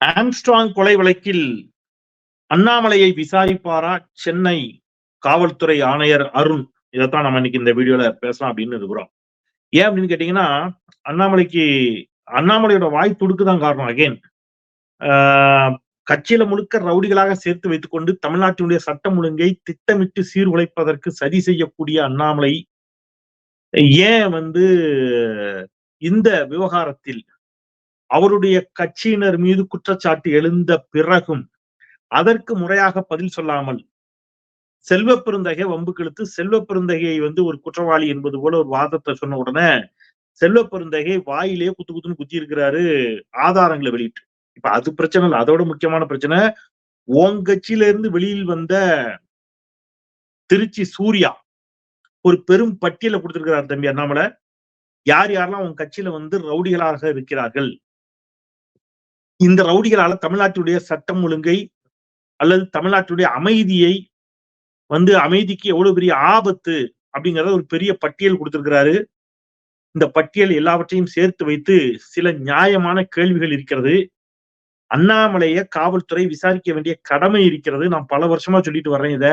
Armstrong கொலை வழக்கில் அண்ணாமலையை விசாரிப்பாரா சென்னை காவல்துறை ஆணையர் அருண்? இதைத்தான் நம்ம இன்னைக்கு இந்த வீடியோல பேசலாம் அப்படின்னு இருக்கிறோம். ஏன் அப்படின்னு கேட்டீங்கன்னா, அண்ணாமலையோட வாய் துடுக்குதான் காரணம். அகைன் கட்சியில முழுக்க ரவுடிகளாக சேர்த்து வைத்துக் கொண்டு தமிழ்நாட்டினுடைய சட்டம் ஒழுங்கை திட்டமிட்டு சீர்குலைப்பதற்கு சதி செய்யக்கூடிய அண்ணாமலை ஏன் இந்த விவகாரத்தில் அவருடைய கட்சியினர் மீது குற்றச்சாட்டு எழுந்த பிறகும் அதற்கு முறையாக பதில் சொல்லாமல் செல்வ பெருந்தகை வம்புக்கு இழுத்து செல்வ பெருந்தகையை ஒரு குற்றவாளி என்பது போல ஒரு வாதத்தை சொன்ன உடனே செல்வ பெருந்தகை வாயிலே குத்து குத்துன்னு குத்தி இருக்கிறாரு ஆதாரங்களை வெளியிட்டு. இப்ப அது பிரச்சனை இல்லை. அதோட முக்கியமான பிரச்சனை, உன் கட்சியில இருந்து வெளியில் வந்த திருச்சி சூர்யா ஒரு பெரும் பட்டியலை கொடுத்திருக்கிறார் தம்பி அண்ணாமலை. யார் யாரெல்லாம் உன் கட்சியில ரவுடிகளாக இருக்கிறார்கள், இந்த ரவுடிகளால தமிழ்நாட்டுடைய சட்டம் ஒழுங்கை அல்லது தமிழ்நாட்டுடைய அமைதிக்கு எவ்வளவு பெரிய ஆபத்து அப்படிங்கறத ஒரு பெரிய பட்டியல் கொடுத்திருக்கிறாரு. இந்த பட்டியல் எல்லாவற்றையும் சேர்த்து வைத்து சில நியாயமான கேள்விகள் இருக்கிறது. அண்ணாமலையை காவல்துறை விசாரிக்க வேண்டிய கடமை இருக்கிறது. நான் பல வருஷமா சொல்லிட்டு வர்றேன். இத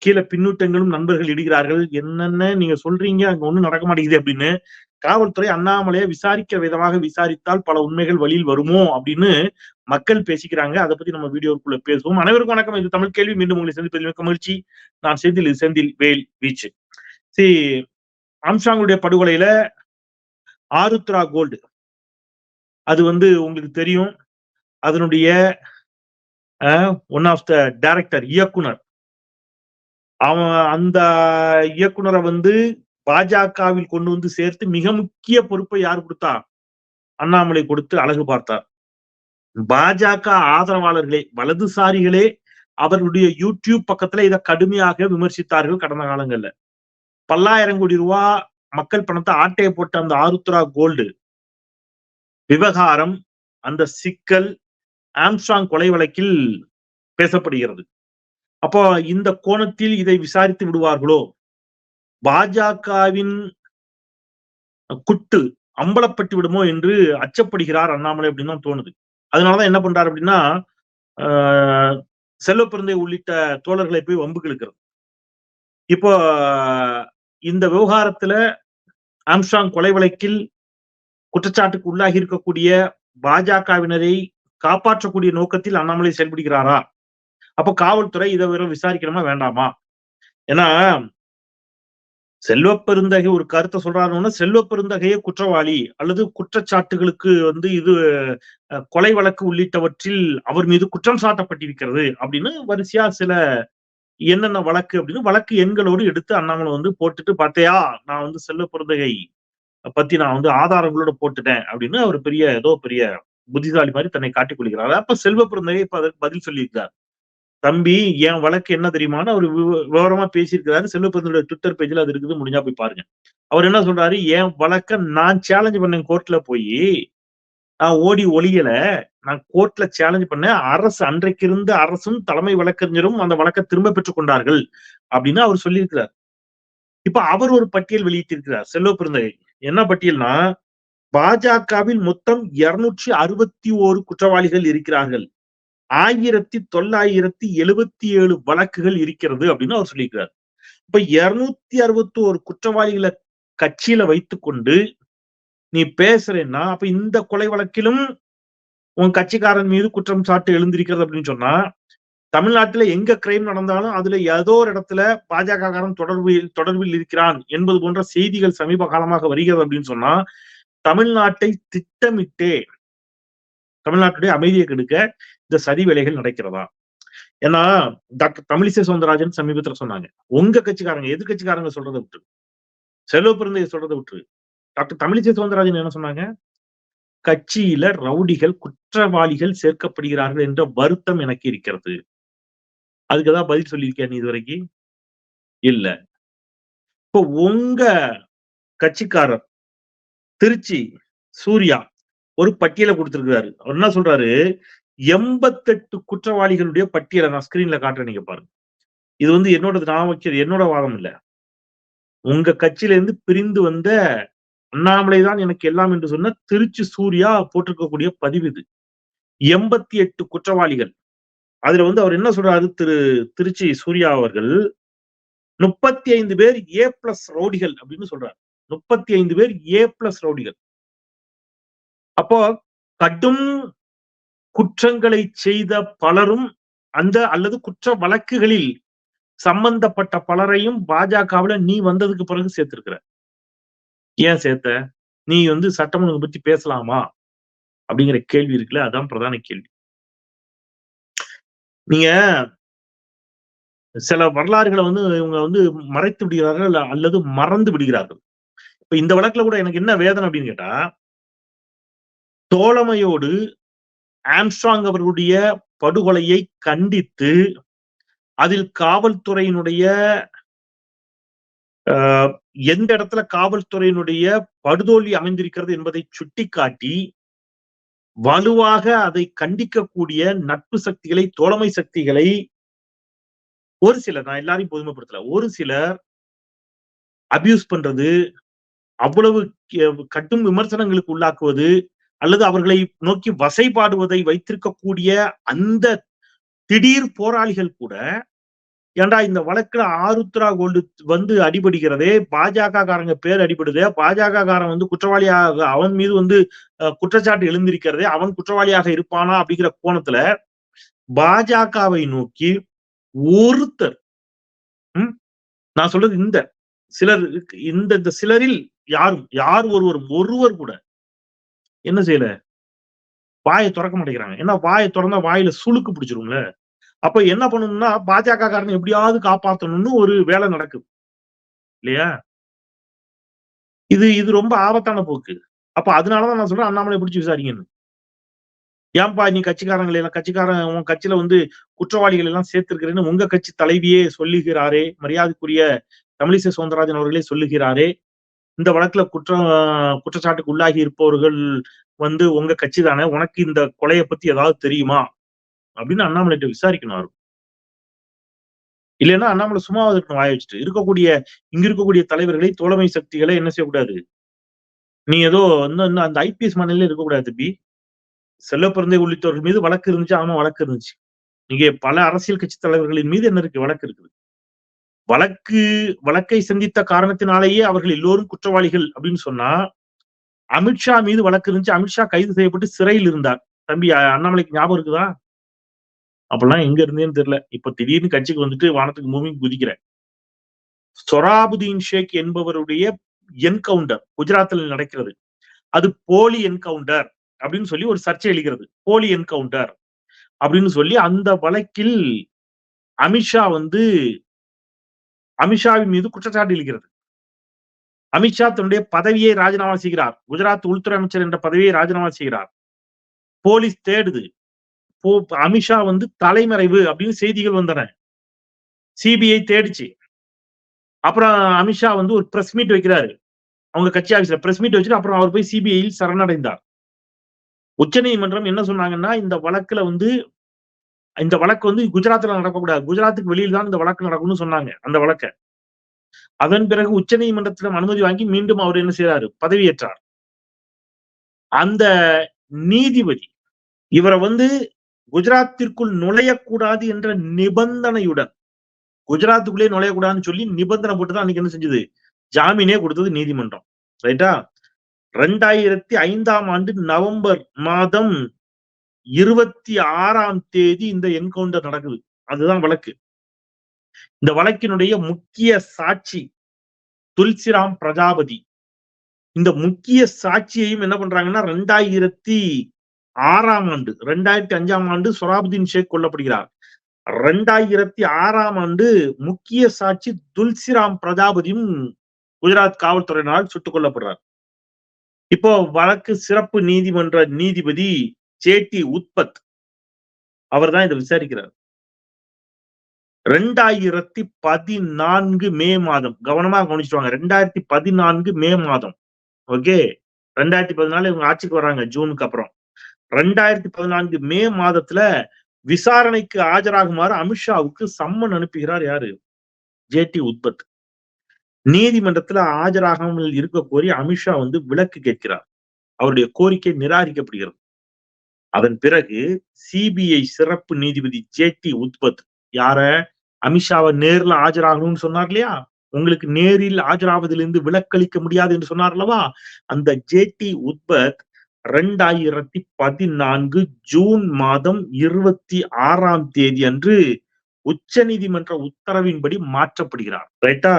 கீழே பின்னூட்டங்களும் நண்பர்கள் இடுகிறார்கள். என்னென்ன நீங்க சொல்றீங்க, அங்க ஒண்ணும் நடக்க மாட்டேங்குது அப்படின்னு. காவல்துறை அண்ணாமலையை விசாரிக்கிற விதமாக விசாரித்தால் பல உண்மைகள் வழியில் வருமோ அப்படின்னு மக்கள் பேசிக்கிறாங்க. அதை பத்தி நம்ம வீடியோக்குள்ள பேசுவோம். அனைவருக்கும் வணக்கம். இது தமிழ் கேள்வி. மீண்டும் உங்களை சந்திப்பதில் மிக்க மகிழ்ச்சி. நான் செந்தில் வேல் வீச்சு. ஆம்ஸ்ட்ராங்குடைய படுகொலையில ஆருத்ரா கோல்டு அது உங்களுக்கு தெரியும். அதனுடைய ஒன் ஆஃப் த டைரக்டர், இயக்குனர், அந்த இயக்குனரை பாஜகவில் கொண்டு சேர்த்து மிக முக்கிய பொறுப்பை யார் கொடுத்தா? அண்ணாமலை கொடுத்து அழகு பார்த்தார். பாஜக ஆதரவாளர்களே, வலதுசாரிகளே அவர்களுடைய யூடியூப் பக்கத்துல இதை கடுமையாக விமர்சித்தார்கள் கடந்த காலங்கள்ல. பல்லாயிரம் கோடி ரூபாய் மக்கள் பணத்தை ஆட்டையை போட்ட அந்த ஆருத்ரா கோல்டு விவகாரம், அந்த சிக்கல் ஆம்ஸ்ட்ராங் கொலை வழக்கில் பேசப்படுகிறது. அப்போ இந்த கோணத்தில் இதை விசாரித்து விடுவார்களோ, பாஜகவின் குட்டு அம்பலப்பட்டு விடுமோ என்று அச்சப்படுகிறார் அண்ணாமலை அப்படின்னு தான் தோணுது. அதனாலதான் என்ன பண்றாரு அப்படின்னா, செல்வ பெருந்தை உள்ளிட்ட தோழர்களை போய் வம்புக்கு இழுக்கிறது. இப்போ இந்த விவகாரத்துல ஆம்ஸ்ட்ராங் கொலை வழக்கில் குற்றச்சாட்டுக்கு உள்ளாகி இருக்கக்கூடிய பாஜகவினரை காப்பாற்றக்கூடிய நோக்கத்தில் அண்ணாமலை செயல்படுகிறாரா? அப்போ காவல்துறை இதை விசாரிக்கணுமா வேண்டாமா? ஏன்னா செல்வ பெருந்தகை ஒரு கருத்தை சொல்றாருன்னா, செல்வ பெருந்தகையே குற்றவாளி அல்லது குற்றச்சாட்டுகளுக்கு இது கொலை வழக்கு உள்ளிட்டவற்றில் அவர் மீது குற்றம் சாட்டப்பட்டிருக்கிறது அப்படின்னு வரிசையா சில என்னென்ன வழக்கு அப்படின்னு வழக்கு எண்களோடு எடுத்து அண்ணாமலை போட்டுட்டு, பார்த்தையா நான் செல்வ பெருந்தகை பத்தி நான் ஆதாரங்களோட போட்டுட்டேன் அப்படின்னு அவர் பெரிய புத்திசாலி மாதிரி தன்னை காட்டிக் கொள்கிறார். அப்ப செல்வ பெருந்தகை இப்ப அதற்கு பதில் சொல்லியிருக்கிறார். தம்பி, என் வழக்கு என்ன தெரியுமான்னு அவர் விவரமா பேசியிருக்கிறாரு. செல்வ பெருந்தகையோட ட்விட்டர் பேஜ்ல அது இருக்குது, முடிஞ்சா போய் பாருங்க. அவர் என்ன சொல்றாரு, என் வழக்க நான் சேலஞ்ச் பண்ணேன் கோர்ட்ல போய், நான் ஓடி ஒளியல, நான் கோர்ட்ல சேலஞ்ச் பண்ணேன். அரசு, அன்றைக்கு இருந்த அரசும் தலைமை வழக்கறிஞரும் அந்த வழக்கை திரும்ப பெற்றுக் கொண்டார்கள் அப்படின்னு அவர் சொல்லியிருக்கிறார். இப்ப அவர் ஒரு பட்டியல் வெளியிட்டிருக்கிறார் செல்வ பெருந்தகை. என்ன பட்டியல்னா, பாஜகவில் மொத்தம் 261 குற்றவாளிகள் இருக்கிறார்கள், 1977 வழக்குகள் இருக்கிறது அப்படின்னு அவர் சொல்லியிருக்கிறார். இப்ப 261 குற்றவாளிகளை கட்சியில வைத்துக் கொண்டு நீ பேசுறேன்னா, அப்ப இந்த கொலை வழக்கிலும் உன் கட்சிக்காரன் மீது குற்றம் சாட்டு எழுந்திருக்கிறது அப்படின்னு சொன்னா, தமிழ்நாட்டுல எங்க கிரைம் நடந்தாலும் அதுல ஏதோ ஒரு இடத்துல பாஜக காரன் தொடர்பில் இருக்கிறான் என்பது போன்ற செய்திகள் சமீப காலமாக வருகிறது அப்படின்னு சொன்னா, தமிழ்நாட்டை திட்டமிட்டே தமிழ்நாட்டுடைய அமைதியை கெடுக்க இந்த சதி வேலைகள் நடக்கிறதா? ஏன்னா டாக்டர் தமிழிசை சவுந்தரராஜன் சமீபத்துல சொன்னாங்க, உங்க கட்சிக்காரங்க, எதிர்கட்சிக்காரங்க சொல்றதை விட்டு, செல்வ பெருந்தகை சொல்றதை விட்டு, டாக்டர் தமிழிசை சவுந்தரராஜன் என்ன சொன்னாங்க, கட்சியில ரவுடிகள், குற்றவாளிகள் சேர்க்கப்படுகிறார்கள் என்ற வருத்தம் எனக்கு இருக்கிறது. அதுக்குதான் பதில் சொல்லியிருக்கேன் நீ இதுவரைக்கும் இல்ல. இப்போ உங்க கட்சிக்காரர் திருச்சி சூர்யா ஒரு பட்டியலை கொடுத்திருக்கிறாரு. அவர் என்ன சொல்றாரு, 88 குற்றவாளிகளுடைய பட்டியலை நான் ஸ்கிரீன்ல காட்டுறேன், நீங்க பாருங்க. இது நான் வைக்கிறது, என்னோட வாதம் இல்ல. உங்க கட்சியில இருந்து பிரிந்து வந்த அண்ணாமலை தான் எனக்கு எல்லாம் என்று சொன்ன திருச்சி சூர்யா போட்டிருக்கக்கூடிய பதிவு இது. 88 குற்றவாளிகள். அதுல வந்து அவர் என்ன சொல்றாரு, திருச்சி சூர்யா அவர்கள் 35 பேர் ஏ பிளஸ் ரவுடிகள் அப்படின்னு சொல்றாரு. 35 பேர் ஏ பிளஸ் ரவுடிகள். அப்போ கடும் குற்றங்களை செய்த பலரும் அல்லது குற்ற வழக்குகளில் சம்பந்தப்பட்ட பலரையும் பாஜகவுல நீ வந்ததுக்கு பிறகு சேர்த்திருக்கிற. ஏன் சேர்த்த? நீ வந்து சட்டம் ஒழுங்கு பத்தி பேசலாமா அப்படிங்கிற கேள்வி இருக்குல்ல, அதான் பிரதான கேள்வி. நீங்க சில வரலாறுகளை வந்து இவங்க வந்து மறைத்து விடுகிறார்கள் அல்லது மறந்து விடுகிறார்கள். இப்ப இந்த வழக்குல கூட எனக்கு என்ன வேதனை அப்படின்னு கேட்டா, தோழமையோடு ஆம்ஸ்ட்ராங் அவர்களுடைய படுகொலையை கண்டித்து அதில் காவல்துறையினுடைய எந்த இடத்துல காவல்துறையினுடைய படுதோல்வி அமைந்திருக்கிறது என்பதை சுட்டிக்காட்டி வலுவாக அதை கண்டிக்கக்கூடிய நட்பு சக்திகளை, தோழமை சக்திகளை ஒரு சிலர், நான் எல்லாரையும் பொதுமைப்படுத்தல, ஒரு சிலர் அபியூஸ் பண்றது, அவ்வளவு கடும் விமர்சனங்களுக்கு உள்ளாக்குவது அல்லது அவர்களை நோக்கி வசைபாடுவதை வைத்திருக்கக்கூடிய அந்த திடீர் போராளிகள் கூட, ஏண்டா இந்த வழக்குல ஆருத்ரா கோல்டு வந்து அடிபடுகிறதே, பாஜக காரங்க பேர் அடிபடுதே, பாஜக காரன் வந்து குற்றவாளியாக அவன் மீது வந்து குற்றச்சாட்டு எழுந்திருக்கிறதே, அவன் குற்றவாளியாக இருப்பானா அப்படிங்கிற கோணத்துல பாஜகவை நோக்கி ஒருத்தர், நான் சொல்றது இந்த சிலர், இந்த சிலரில் யார் ஒருவர் கூட என்ன செய்யல, வாயை திறக்க மாட்டேங்கிறாங்க. ஏன்னா வாயை திறந்தா வாயில சுளுக்கு பிடிச்சிரும்ல. அப்ப என்ன பண்ணணும்னா பாஜக காரனை எப்படியாவது காப்பாற்றணும்னு ஒரு வேலை நடக்குது இல்லையா? இது ரொம்ப ஆபத்தான போக்கு. அப்ப அதனாலதான் நான் சொல்றேன், அண்ணாமலை பிடிச்சு விசாரிங்கன்னு. ஏன்பா நீ கட்சிக்காரங்களை எல்லாம் உன் கட்சியில வந்து குற்றவாளிகள் எல்லாம் சேர்த்திருக்கிறேன்னு உங்க கட்சி தலைவியே சொல்லுகிறாரே, மரியாதைக்குரிய தமிழிசை சவுந்தரராஜன் அவர்களே சொல்லுகிறாரே, இந்த வழக்குல குற்றச்சாட்டுக்கு உள்ளாகி இருப்பவர்கள் வந்து உங்க கட்சி தானே, உனக்கு இந்த கொலையை பத்தி ஏதாவது தெரியுமா அப்படின்னு அண்ணாமலை விசாரிக்கணும். இல்லைன்னா அண்ணாமலை சும்மாவது இருக்கணும், வாய வச்சுட்டு. இங்க இருக்கக்கூடிய தலைவர்களை, தோழமை சக்திகளை என்ன செய்யக்கூடாது, நீ ஏதோ அந்த ஐபிஎஸ் மண்ணில இருக்கக்கூடாது தம்பி. செல்லப்பிறந்தை உள்ளிட்டவர்கள் மீது வழக்கு இருந்துச்சு. ஆமா, வழக்கு இருந்துச்சு. இங்கே பல அரசியல் கட்சி தலைவர்களின் மீது என்ன இருக்கு, வழக்கு இருக்குது. வழக்கை சந்தித்த காரணத்தினாலேயே அவர்கள் எல்லோரும் குற்றவாளிகள் அப்படின்னு சொன்னா, அமித்ஷா மீது வழக்கு இருந்துச்சு. அமித்ஷா கைது செய்யப்பட்டு சிறையில் இருந்தார். தம்பி அண்ணாமலைக்கு ஞாபகம் இருக்குதா? அப்பெல்லாம் எங்க இருந்தேன்னு தெரியல. இப்ப திடீர்னு கட்சிக்கு வந்துட்டு வானத்துக்கு பூமிக்கு குதிக்கிறேன். சொராபுதீன் ஷேக் என்பவருடைய என்கவுண்டர் குஜராத்தில் நடக்கிறது. அது போலி என்கவுண்டர் அப்படின்னு சொல்லி ஒரு சர்ச்சை எழுகிறது. போலி என்கவுண்டர் அப்படின்னு சொல்லி அந்த வழக்கில் அமித்ஷாவின் மீது குற்றச்சாட்டு எழுகிறது. அமித்ஷா தன்னுடைய பதவியை ராஜினாமா செய்கிறார். குஜராத் உள்துறை அமைச்சர் என்ற பதவியை ராஜினாமா செய்கிறார். போலீஸ் தேடுது. அமித்ஷா வந்து தலைமறைவு அப்படின்னு செய்திகள் வந்தன. சிபிஐ தேடிச்சு. அப்புறம் அமித்ஷா வந்து ஒரு பிரஸ் மீட் வைக்கிறாரு. அவங்க கட்சி ஆபீஸ்ல பிரஸ் மீட் வச்சுட்டு அப்புறம் அவர் போய் சிபிஐயில் சரணடைந்தார். உச்ச நீதிமன்றம் என்ன சொன்னாங்கன்னா, இந்த வழக்கு வந்து குஜராத்ல நடக்கக்கூடாது, குஜராத்துக்கு வெளியில் தான் இந்த வழக்கு நடக்கும்னு சொன்னாங்க அந்த வழக்க. அதன் பிறகு உச்ச நீதிமன்றத்திடம் அனுமதி வாங்கி மீண்டும் அவர் என்ன செய்யறாரு, பதவியேற்றார். அந்த நீதிபதி இவரை வந்து குஜராத்திற்குள் நுழையக்கூடாது என்ற நிபந்தனையுடன், குஜராத்துக்குள்ளே நுழையக்கூடாதுன்னு சொல்லி நிபந்தனை போட்டுதான் அன்னைக்கு என்ன செஞ்சது, ஜாமீனே கொடுத்தது நீதிமன்றம். ரைட்டா? 2005ஆம் ஆண்டு நவம்பர் மாதம் 26ஆம் தேதி இந்த என்கவுண்டர் நடக்குது. அதுதான் வழக்கு. இந்த வழக்கினுடைய முக்கிய சாட்சி துல்சிராம் பிரஜாபதி. இந்த முக்கிய சாட்சியையும் என்ன பண்றாங்கன்னா, 2005ஆம் ஆண்டு சொராபுதீன் ஷேக் கொல்லப்படுகிறார். 2006ஆம் ஆண்டு முக்கிய சாட்சி துல்சிராம் பிரஜாபதியும் குஜராத் காவல்துறையினரால் சுட்டுக் கொல்லப்படுறார். இப்போ வழக்கு சிறப்பு நீதிமன்ற நீதிபதி ஜேடி உத்பத் அவர் தான் இதை விசாரிக்கிறார். 2014 மே மாதம், கவனமா கவனிச்சுட்டு 2014 மே மாதம். ஓகே, 2014 இவங்க ஆட்சிக்கு வர்றாங்க ஜூனுக்கு அப்புறம். 2014 மே மாதத்துல விசாரணைக்கு ஆஜராகுமாறு அமித்ஷாவுக்கு சம்மன் அனுப்புகிறார் யாரு, ஜேடி உத்பத். நீதிமன்றத்துல ஆஜராகாமல் இருக்க கோரி அமித்ஷா வந்து விலக்கு கேட்கிறார். அவருடைய கோரிக்கை நிராகரிக்கப்படுகிறது. அதன் பிறகு சிபிஐ சிறப்பு நீதிபதி ஜே.டி. உத்பத் யார அமித்ஷாவை நேர்ல ஆஜராகணும்னு சொன்னார் இல்லையா? உங்களுக்கு நேரில் ஆஜராவதிலிருந்து விலக்களிக்க முடியாது என்று சொன்னார் அல்லவா? அந்த ஜே.டி. உத்பத் 2014 ஜூன் மாதம் 26ஆம் தேதி அன்று உச்சநீதிமன்ற உத்தரவின்படி மாற்றப்படுகிறார். ரைட்டா?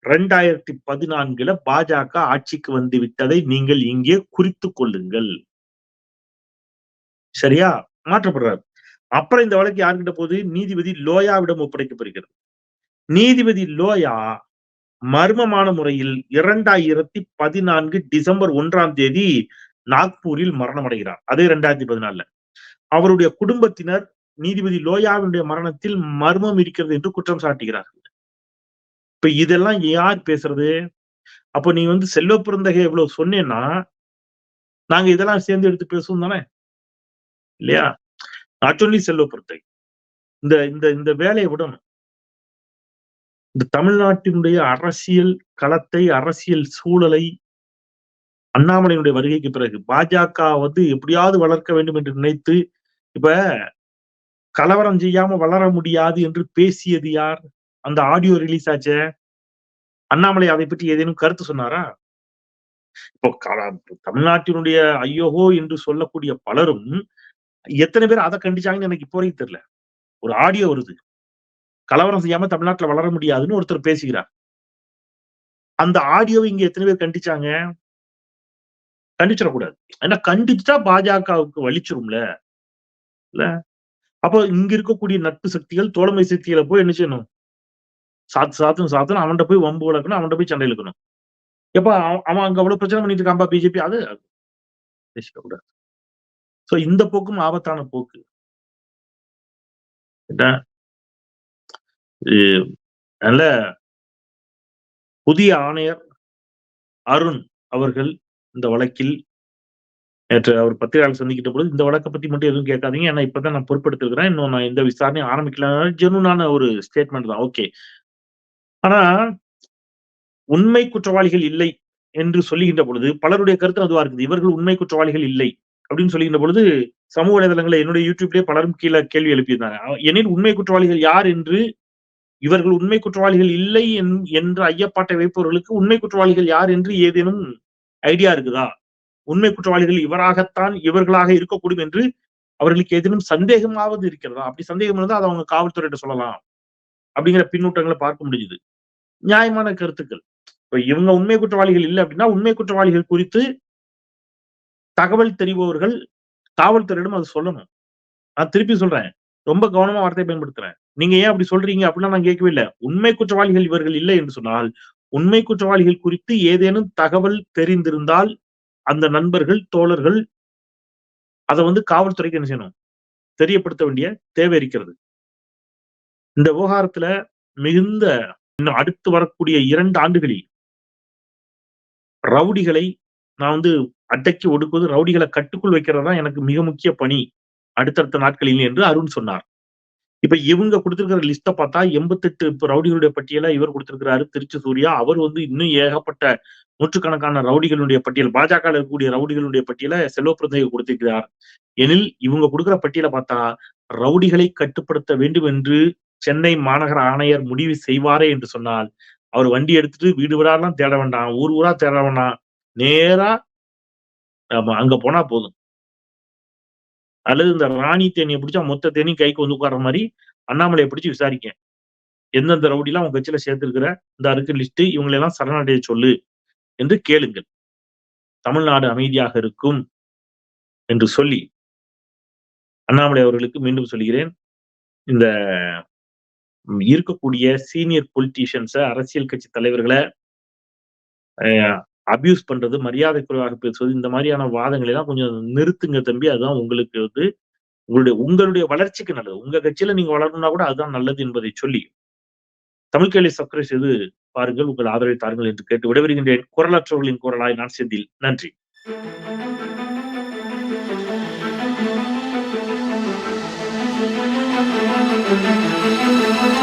2014 பாஜக ஆட்சிக்கு வந்து விட்டதை நீங்கள் இங்கே குறித்துக் கொள்ளுங்கள். சரியா? மாற்றப்படுறார். அப்புறம் இந்த வழக்கு யார்கிட்ட போகுது? நீதிபதி லோயாவிடம் ஒப்படைக்கப்படுகிறது. நீதிபதி லோயா மர்மமான முறையில் 2014 டிசம்பர் 1ஆம் தேதி நாக்பூரில் மரணம் அடைகிறார். அதே 2014. அவருடைய குடும்பத்தினர் நீதிபதி லோயாவினுடைய மரணத்தில் மர்மம் இருக்கிறது என்று குற்றம் சாட்டுகிறார்கள். இப்ப இதெல்லாம் யார் பேசுறது? அப்ப நீ செல்வ பெருந்தகை இவ்வளவு சொன்னேன்னா நாங்க இதெல்லாம் சேர்ந்து எடுத்து பேசுவோம் தானே இல்லையா? Not only Selva Perunthagai. இந்த இந்த இந்த வேலையை விடணும். இந்த தமிழ்நாட்டினுடைய அரசியல் களத்தை, அரசியல் சூழலை அண்ணாமலையினுடைய வருகைக்கு பிறகு பாஜக எப்படியாவது வளர்க்க வேண்டும் என்று நினைத்து, இப்ப கலவரம் செய்யாம வளர முடியாது என்று பேசியது யார்? அந்த ஆடியோ ரிலீஸ் ஆச்சே. அண்ணாமலை அதை பற்றி ஏதேனும் கருத்து சொன்னாரா? இப்போ தமிழ்நாட்டினுடைய ஐயோகோ என்று சொல்லக்கூடிய பலரும் எத்தனை பேர் அதை கண்டிச்சாங்கன்னு எனக்கு இப்போ வரைக்கும் தெரியல. ஒரு ஆடியோ வருது. கலவரம் செய்யாம தமிழ்நாட்டுல வளர முடியாதுன்னு ஒருத்தர் பேசுகிறார். அந்த ஆடியோவை இங்க எத்தனை பேர் கண்டிச்சாங்க? கண்டிச்சிடக்கூடாது. ஏன்னா கண்டிச்சா பாஜகவுக்கு வலிச்சிரும்ல. இல்ல? அப்போ இங்க இருக்கக்கூடிய நட்பு சக்திகள், தோழமை சக்திகளை போய் என்ன செய்யணும்? சாத்துன்னு அவன்கிட்ட போய் வம்பு வளர்க்கணும், அவன்கிட்ட போய் சண்டை இழுக்கணும். எப்ப அவன் அங்க அவ்வளவு பிரச்சனை பண்ணிட்டு இருக்கான்பா பிஜேபி, அது பேசிக்கக்கூடாது. சோ இந்த போக்கும் ஆபத்தான போக்கு. நல்ல புதிய ஆணையர் அருண் அவர்கள் இந்த வழக்கில் நேற்று அவர் பத்திரிகையாளர் சந்திக்கிட்ட பொழுது இந்த வழக்கை பத்தி மட்டும் எதுவும் கேட்காதீங்க. ஏன்னா இப்பதான் நான் பொறுப்பெடுத்திருக்கிறேன். இன்னும் நான் எந்த விசாரணையும் ஆரம்பிக்கல. ஜெனுனான ஒரு ஸ்டேட்மெண்ட் தான். ஓகே. ஆனா உண்மை குற்றவாளிகள் இல்லை என்று சொல்லுகின்ற பொழுது பலருடைய கருத்து அதுவா இருக்குது. இவர்கள் உண்மை குற்றவாளிகள் இல்லை அப்படின்னு சொல்லுகின்ற பொழுது சமூக வலைதளங்களில் என்னுடைய யூடியூப்லயே பலரும் கீழே கேள்வி எழுப்பியிருந்தாங்க. எனில் உண்மை குற்றவாளிகள் யார் என்று இவர்கள் உண்மை குற்றவாளிகள் இல்லை என்ற ஐயப்பாட்டை வைப்பவர்களுக்கு உண்மை குற்றவாளிகள் யார் என்று ஏதேனும் ஐடியா இருக்குதா? உண்மை குற்றவாளிகள் இவராகத்தான் இவர்களாக இருக்கக்கூடும் என்று அவர்களுக்கு ஏதேனும் சந்தேகமாவது இருக்கிறதா? அப்படி சந்தேகம் இருந்தா அதை அவங்க காவல்துறையிட்ட சொல்லலாம் அப்படிங்கிற பின்னூட்டங்களை பார்க்க முடியுது. நியாயமான கருத்துக்கள். இப்ப இவங்க உண்மை குற்றவாளிகள் இல்லை அப்படின்னா உண்மை குற்றவாளிகள் குறித்து தகவல் தெரிபவர்கள் காவல்துறையிடம் அது சொல்லணும். நான் திருப்பி சொல்றேன், ரொம்ப கவனமா வார்த்தை பயன்படுத்துறேன். நீங்க ஏன் அப்படி சொல்றீங்க அப்படின்னா நான் கேட்கவே இல்லை. உண்மை குற்றவாளிகள் இவர்கள் இல்லை என்று சொன்னால் உண்மை குற்றவாளிகள் குறித்து ஏதேனும் தகவல் தெரிந்திருந்தால் அந்த நண்பர்கள், தோழர்கள் அதை காவல்துறைக்கு என்ன செய்யணும்? தெரியப்படுத்த வேண்டிய தேவை இருக்கிறது. இந்த விவகாரத்துல மிகுந்த இன்னும் அடுத்து வரக்கூடிய 2 ஆண்டுகளில் ரவுடிகளை நான் அடக்கி ஒடுக்குவது, ரவுடிகளை கட்டுக்குள் வைக்கிறது தான் எனக்கு மிக முக்கிய பணி அடுத்தடுத்த நாட்களில் என்று அருண் சொன்னார். இப்ப இவங்க கொடுத்திருக்கிற லிஸ்ட பார்த்தா 88 ரவுடிகளுடைய பட்டியலை இவர் கொடுத்திருக்கிறாரு. திருச்சி சூர்யா. அவர் இன்னும் ஏகப்பட்ட நூற்றுக்கணக்கான ரவுடிகளுடைய பட்டியல், பாஜக இருக்கக்கூடிய ரவுடிகளுடைய பட்டியலை செல்வ பெருந்தகை கொடுத்திருக்கிறார். எனில் இவங்க கொடுக்கிற பட்டியலை பார்த்தா ரவுடிகளை கட்டுப்படுத்த வேண்டும் என்று சென்னை மாநகர ஆணையர் முடிவு செய்வாரே என்று சொன்னால் அவர் வண்டி எடுத்துட்டு வீடு வீடாலாம் தேட வேண்டாம், ஊர் ஊரா தேட வேண்டாம், நேரா அங்க போனா போதும். அல்லது இந்த ராணி தேனியை பிடிச்சா மொத்த தேனி கைக்கு உட்கார்ற மாதிரி அண்ணாமலையை பிடிச்சு விசாரிக்க. எந்தெந்த ரவுடிலாம் உங்க கட்சியில சேர்த்திருக்கிற, இந்த இருக்கு லிஸ்ட், இவங்களை எல்லாம் சரணடைய சொல்லு என்று கேளுங்கள். தமிழ்நாடு அமைதியாக இருக்கும் என்று சொல்லி அண்ணாமலை அவர்களுக்கு மீண்டும் சொல்கிறேன், இந்த இருக்கக்கூடிய சீனியர் பொலிட்டீஷியன்ஸ, அரசியல் கட்சி தலைவர்களை அபியூஸ் பண்றது, மரியாதை குறைவாக பேசுவது, இந்த மாதிரியான வாதங்களை எல்லாம் கொஞ்சம் நிறுத்துங்க தம்பி. அதுதான் உங்களுக்கு உங்களுடைய வளர்ச்சிக்கு நல்லது. உங்க கட்சியில நீங்க வளரணும்னா கூட அதுதான் நல்லது என்பதை சொல்லி தமிழ் கேள்வி சப்ஸ்கிரைப் செய்து பாருங்கள், உங்கள் ஆதரவை தாருங்கள் என்று கேட்டு விடைபெறுகின்றேன். குரலற்றவர்களின் குரலாய் நான் செந்தில். நன்றி. Thank you.